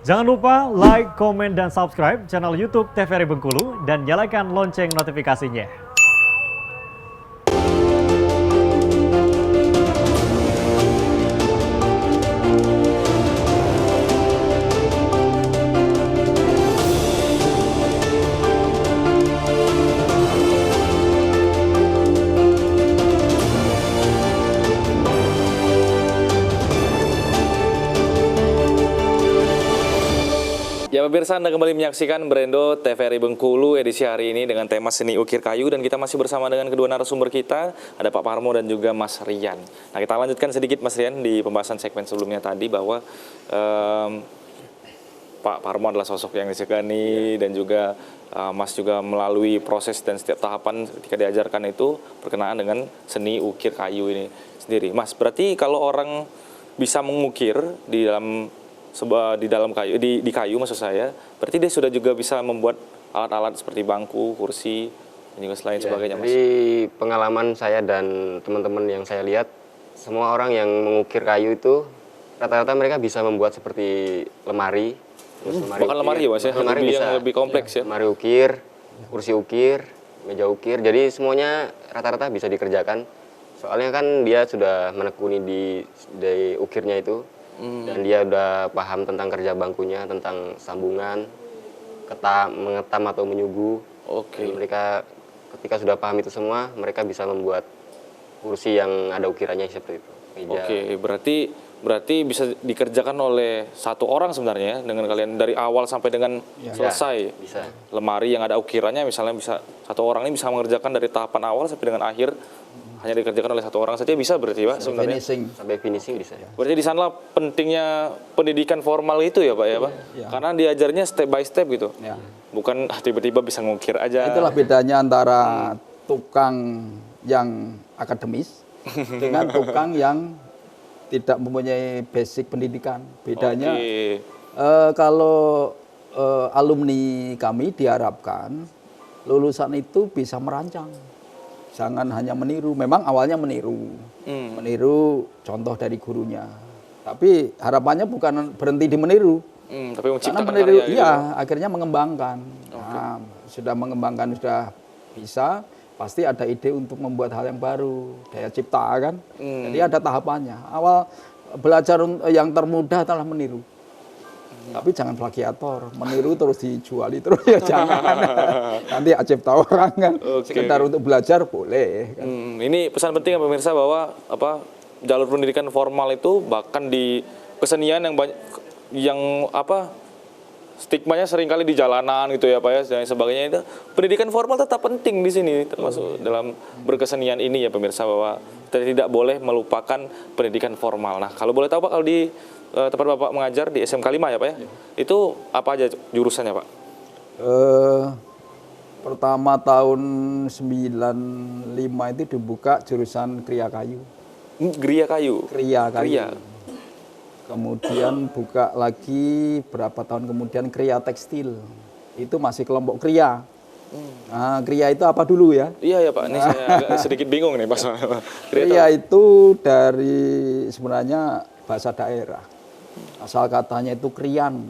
Jangan lupa like, komen, dan subscribe channel YouTube TVRI Bengkulu dan nyalakan lonceng notifikasinya. Ya pemirsa, Anda kembali menyaksikan Brendo TVRI Bengkulu edisi hari ini dengan tema seni ukir kayu, dan kita masih bersama dengan kedua narasumber kita, ada Pak Parmo dan juga Mas Rian. Nah, kita lanjutkan sedikit Mas Rian di pembahasan segmen sebelumnya tadi bahwa Pak Parmo adalah sosok yang disegani dan juga Mas juga melalui proses dan setiap tahapan ketika diajarkan itu berkenaan dengan seni ukir kayu ini sendiri. Mas, berarti kalau orang bisa mengukir di dalam kayu, di kayu maksud saya, berarti dia sudah juga bisa membuat alat-alat seperti bangku, kursi, dan juga selain sebagainya, Mas. Dari pengalaman saya dan teman-teman yang saya lihat, semua orang yang mengukir kayu itu rata-rata mereka bisa membuat seperti lemari. Bahkan lemari ya, Mas, ya? Lebih kompleks ya. Lemari ukir, kursi ukir, meja ukir, jadi semuanya rata-rata bisa dikerjakan. Soalnya kan dia sudah menekuni di ukirnya itu. Dan dia udah paham tentang kerja bangkunya, tentang sambungan, mengetam atau menyugu. Dan mereka ketika sudah paham itu semua, mereka bisa membuat kursi yang ada ukirannya seperti itu. Meja. Berarti bisa dikerjakan oleh satu orang sebenarnya dengan kalian dari awal sampai dengan selesai. Bisa. Lemari yang ada ukirannya misalnya bisa satu orang ini bisa mengerjakan dari tahapan awal sampai dengan akhir. Hanya dikerjakan oleh satu orang saja bisa berarti, Pak, sebenarnya. Sampai finishing bisa. Berarti di sana pentingnya pendidikan formal itu ya, Pak, ya, Pak? Ya. Karena diajarnya step by step gitu. Ya. Bukan tiba-tiba bisa ngukir aja. Itulah bedanya antara tukang yang akademis dengan tukang yang tidak mempunyai basic pendidikan. Bedanya kalau alumni kami diharapkan lulusan itu bisa merancang. Jangan hanya meniru, memang awalnya meniru contoh dari gurunya. Tapi harapannya bukan berhenti di meniru, tapi karena meniru, iya, akhirnya mengembangkan. Nah, sudah mengembangkan, sudah bisa, pasti ada ide untuk membuat hal yang baru, daya cipta kan. Jadi ada tahapannya. Awal belajar yang termudah adalah meniru. Tapi jangan plagiator, meniru terus dijuali terus ya jangan. Nanti cipta orang kan. Sekedar untuk belajar boleh. Kan? Ini pesan penting ya pemirsa bahwa jalur pendidikan formal itu bahkan di kesenian yang stigmanya seringkali di jalanan gitu ya, Pak, ya, dan sebagainya, itu pendidikan formal tetap penting di sini termasuk dalam berkesenian ini ya pemirsa, bahwa kita tidak boleh melupakan pendidikan formal. Nah, kalau boleh tahu Pak, kalau di tempat Bapak mengajar di SMK 5 ya, Pak, ya, itu apa aja jurusannya, Pak? Pertama tahun 95 itu dibuka jurusan kriya kayu. Kriya kayu? Kriya kayu. Kemudian buka lagi berapa tahun kemudian kriya tekstil. Itu masih kelompok kriya. Nah, kriya itu apa dulu ya? Iya ya, Pak, ini saya agak sedikit bingung nih, Pak. Kriya itu dari sebenarnya bahasa daerah. Asal katanya itu kriyan.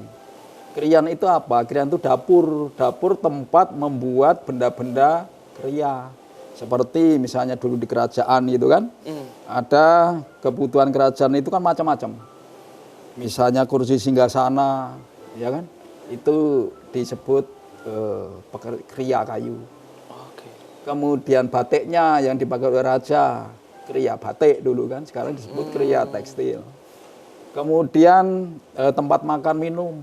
Kriyan itu apa? Kriyan itu dapur tempat membuat benda-benda kriya. Seperti misalnya dulu di kerajaan gitu kan. Ada kebutuhan kerajaan itu kan macam-macam. Misalnya kursi singgasana, ya kan? Itu disebut kriya kayu. Kemudian batiknya yang dipakai oleh raja, kriya batik dulu kan, sekarang disebut kriya tekstil. Kemudian tempat makan minum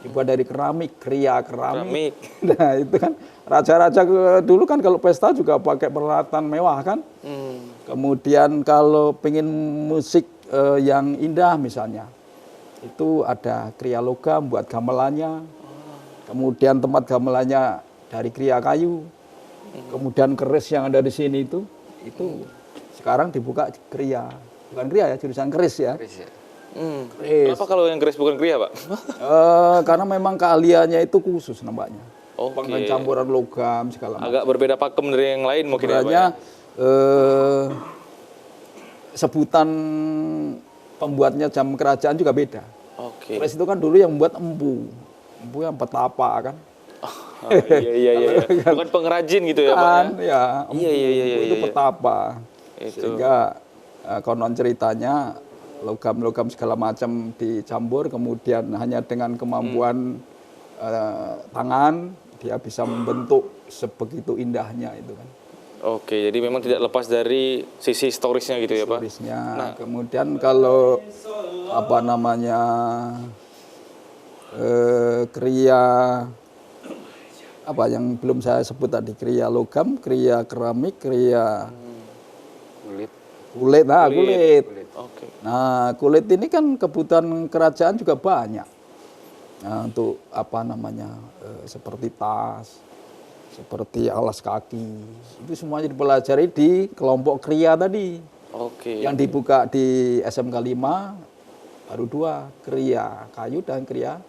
dibuat dari keramik, kriya keramik. Nah, itu kan raja-raja dulu kan kalau pesta juga pakai peralatan mewah kan. Kemudian kalau pengen musik yang indah misalnya, itu ada kriya logam buat gamelannya. Kemudian tempat gamelannya dari kriya kayu. Kemudian keris yang ada di sini itu sekarang dibuka kriya. Bukan kriya ya, jurusan keris ya. Kenapa kalau yang keris bukan kriya, Pak? Karena memang keahliannya itu khusus nampaknya. Dengan campuran logam segala macam. Agak berbeda pakem dari yang lain mungkin ya, Pak, ya? Sebutan pembuatnya jam kerajaan juga beda. Oke. Keris itu kan dulu yang membuat empu. Empu yang petapa kan. Iya. Bukan pengrajin gitu ya, Pak? Kan, Ya? ya. Iya, empu itu iya. petapa. Itu. Sehingga konon ceritanya logam-logam segala macam dicampur, kemudian hanya dengan kemampuan tangan dia bisa membentuk sebegitu indahnya itu kan. Oke, jadi memang tidak lepas dari sisi historisnya gitu ya, Pak? Historisnya. Kemudian kalau apa namanya kriya apa yang belum saya sebut tadi, kriya logam, kriya keramik, kriya Kulit. kulit. Nah, kulit. Oke. Nah, kulit ini kan kebutuhan kerajaan juga banyak. Nah, untuk apa namanya seperti tas, seperti alas kaki, itu semuanya dipelajari di kelompok kriya tadi. Oke. Yang dibuka di SMK 5 baru 2, kriya kayu dan kriya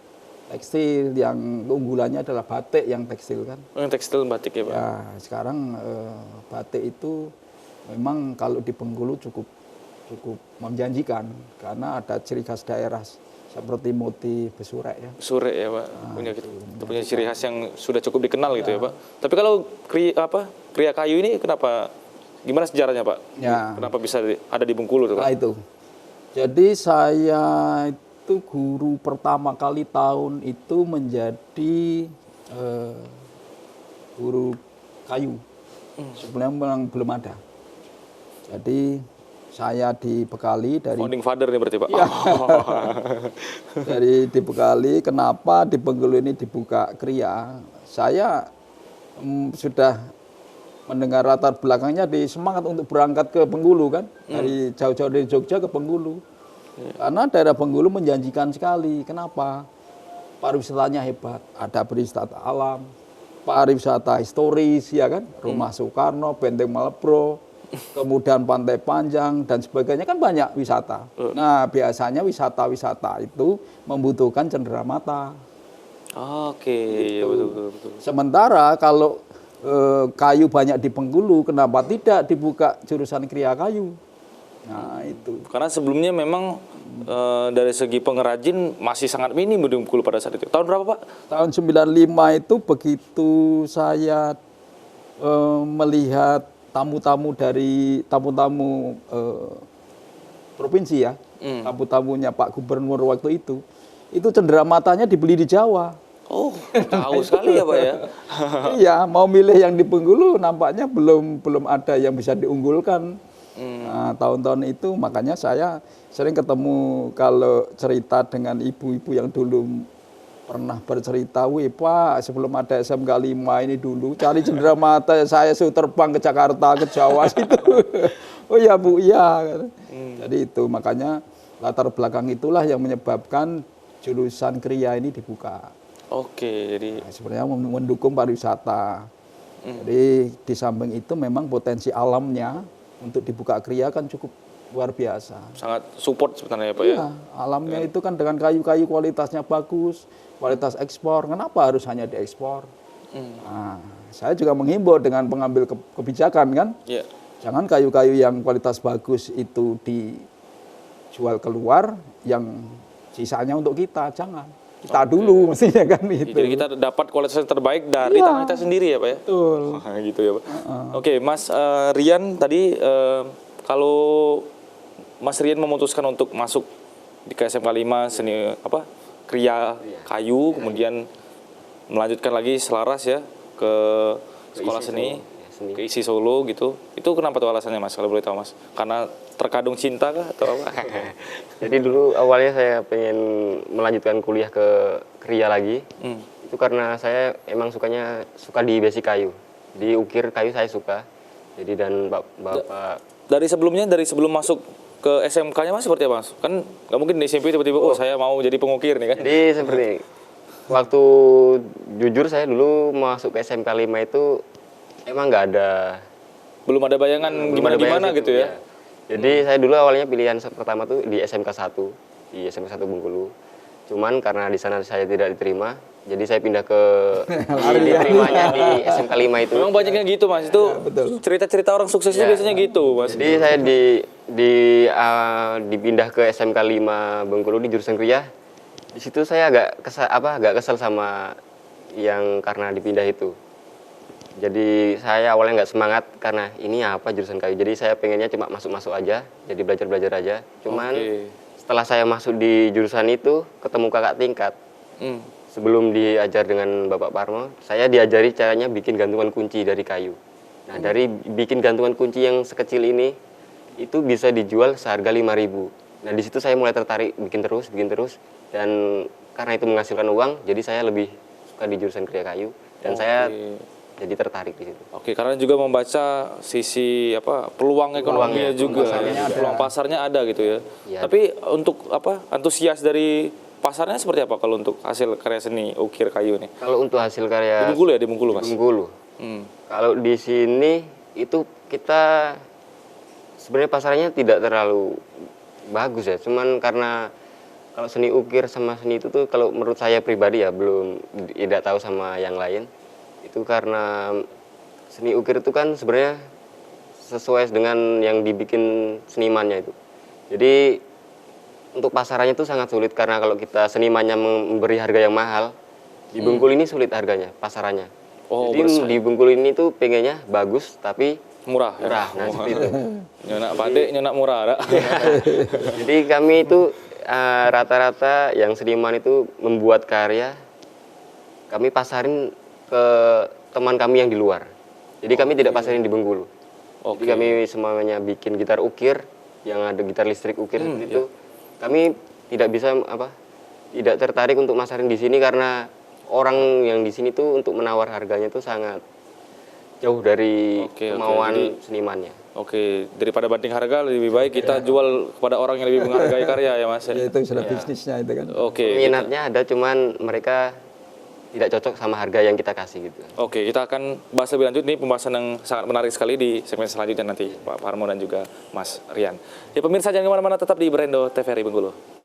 tekstil. Yang keunggulannya adalah batik yang tekstil kan. Yang tekstil batik ya, Pak? Ya, sekarang batik itu memang kalau di Bengkulu cukup menjanjikan karena ada ciri khas daerah seperti motif besurek ya. Besurek ya, Pak. Punya ciri khas yang sudah cukup dikenal gitu ya, Pak. Tapi kalau kriya kayu ini kenapa? Gimana sejarahnya, Pak? Ya. Kenapa bisa ada di Bengkulu tuh, Pak? Nah itu. Jadi saya itu guru pertama kali tahun itu menjadi guru kayu. Sebelumnya memang belum ada. Jadi saya dibekali dari Founding father nih berarti, Pak? Iya. Dari dibekali, kenapa di Bengkulu ini dibuka kriya? Saya sudah mendengar latar belakangnya di semangat untuk berangkat ke Bengkulu kan, dari jauh-jauh dari Jogja ke Bengkulu. Karena daerah Bengkulu menjanjikan sekali. Kenapa? Pariwisatanya hebat, ada berwisata alam, pariwisata historis ya kan, Rumah Soekarno, Benteng Malboro, kemudian Pantai Panjang dan sebagainya kan banyak wisata. Nah, biasanya wisata-wisata itu membutuhkan cenderamata. Oke, iya, betul. Sementara kalau kayu banyak di Bengkulu, kenapa tidak dibuka jurusan kriya kayu? Nah, itu. Karena sebelumnya memang dari segi pengrajin masih sangat minim di Bengkulu pada saat itu. Tahun berapa, Pak? Tahun 95 itu begitu saya melihat tamu-tamu dari provinsi ya, tamu-tamunya Pak Gubernur waktu itu cendeраmatanya dibeli di Jawa. Oh, tahu sekali ya, Pak ya. Iya, mau milih yang di Bengkulu nampaknya belum ada yang bisa diunggulkan. Nah, tahun-tahun itu makanya saya sering ketemu kalau cerita dengan ibu-ibu yang dulu pernah bercerita, wih Pak, sebelum ada SMK 5 ini dulu cari cenderamata saya suruh terbang ke Jakarta, ke Jawa situ. Oh iya Bu, iya. Jadi itu makanya latar belakang itulah yang menyebabkan jurusan kriya ini dibuka. Oke, jadi Sebenarnya mendukung pariwisata. Jadi di samping itu memang potensi alamnya untuk dibuka kriya kan cukup luar biasa. sangat support sebenarnya ya, Pak ya. Iya, alamnya itu kan dengan kayu-kayu kualitasnya bagus, kualitas ekspor. Kenapa harus hanya diekspor? Nah, saya juga menghimbau dengan pengambil kebijakan kan, Iya. jangan kayu-kayu yang kualitas bagus itu dijual keluar, yang sisanya untuk kita, jangan. Kita dulu mestinya kan itu. Jadi kita dapat kualitas yang terbaik dari tangan kita sendiri ya, Pak ya. Betul. Gitu ya, Pak. Oke, Mas Rian tadi kalau Mas Rian memutuskan untuk masuk di SMK 5 seni kriya kayu, kemudian melanjutkan lagi selaras ya ke sekolah seni, ke ISI Solo gitu. Itu kenapa tuh alasannya, Mas? Kalau boleh tahu, Mas? Karena terkadung cinta kah atau apa? Jadi dulu awalnya saya pengen melanjutkan kuliah ke kriya lagi. Itu karena saya emang suka di basic kayu. Di ukir kayu saya suka. Jadi dan Bapak Dari sebelum masuk ke SMK-nya Mas seperti apa, Mas? Kan nggak mungkin di SMP tiba-tiba saya mau jadi pengukir nih kan. Jadi seperti waktu jujur saya dulu masuk ke SMK 5 itu emang nggak ada Belum ada bayangan gimana gitu ya. Jadi saya dulu awalnya pilihan pertama tuh di SMK 1, di SMK 1 Bengkulu. Cuman karena di sana saya tidak diterima, jadi saya pindah ke diterimanya di SMK 5 itu. Memang banyak yang gitu, Mas. Itu cerita-cerita orang sukses itu biasanya gitu, Mas. Jadi saya dipindah ke SMK 5 Bengkulu di jurusan kriya. Di situ saya agak kesel sama yang karena dipindah itu. Jadi saya awalnya nggak semangat karena ini apa jurusan kayu. Jadi saya pengennya cuma masuk-masuk aja, jadi belajar-belajar aja. Cuman Oke. setelah saya masuk di jurusan itu, ketemu kakak tingkat. Hmm. Sebelum diajar dengan Bapak Parmo, saya diajari caranya bikin gantungan kunci dari kayu. Nah, dari bikin gantungan kunci yang sekecil ini, itu bisa dijual seharga 5.000. Nah, di situ saya mulai tertarik bikin terus. Dan karena itu menghasilkan uang, jadi saya lebih suka di jurusan kerja kayu. Dan saya jadi tertarik di situ. Oke, karena juga membaca sisi peluang ekonominya juga, peluang pasarnya ada gitu ya. Iya. Tapi untuk antusias dari pasarnya seperti apa kalau untuk hasil karya seni ukir kayu nih? Kalau untuk hasil Di karya Bengkulu ya, di Bengkulu Mas. Bengkulu. Hmm. Kalau di sini itu kita sebenarnya pasarnya tidak terlalu bagus ya. Cuman karena kalau seni ukir sama seni itu tuh kalau menurut saya pribadi ya tidak tahu sama yang lain. Itu karena seni ukir itu kan sebenarnya sesuai dengan yang dibikin senimannya itu. Jadi untuk pasarannya itu sangat sulit karena kalau kita senimannya memberi harga yang mahal, di Bengkulu ini sulit harganya, pasarannya. Oh, Jadi bersaing. di Bengkulu ini tuh pengennya bagus tapi Murah ya? murah. Nah, seperti itu. Nyonak pade, nyonak murah ada. Jadi kami itu rata-rata yang seniman itu membuat karya, kami pasarin ke teman kami yang di luar. Jadi kami tidak pasarin di Bengkulu. Jadi kami semuanya bikin gitar ukir, yang ada gitar listrik ukir seperti itu. Kami tidak bisa tidak tertarik untuk masarin di sini karena orang yang di sini tuh untuk menawar harganya tuh sangat jauh dari kemauan senimannya. Oke, daripada banding harga lebih baik kita jual kepada orang yang lebih menghargai karya ya Mas. Ya, itu sudah bisnisnya itu kan. Oke. Minatnya ada, cuman mereka tidak cocok sama harga yang kita kasih gitu. Oke, kita akan bahas lebih lanjut. Ini pembahasan yang sangat menarik sekali di segmen selanjutnya nanti, Pak Parmo dan juga Mas Rian. Ya pemirsa, jangan kemana-mana, tetap di Berendo TVRI Bengkulu.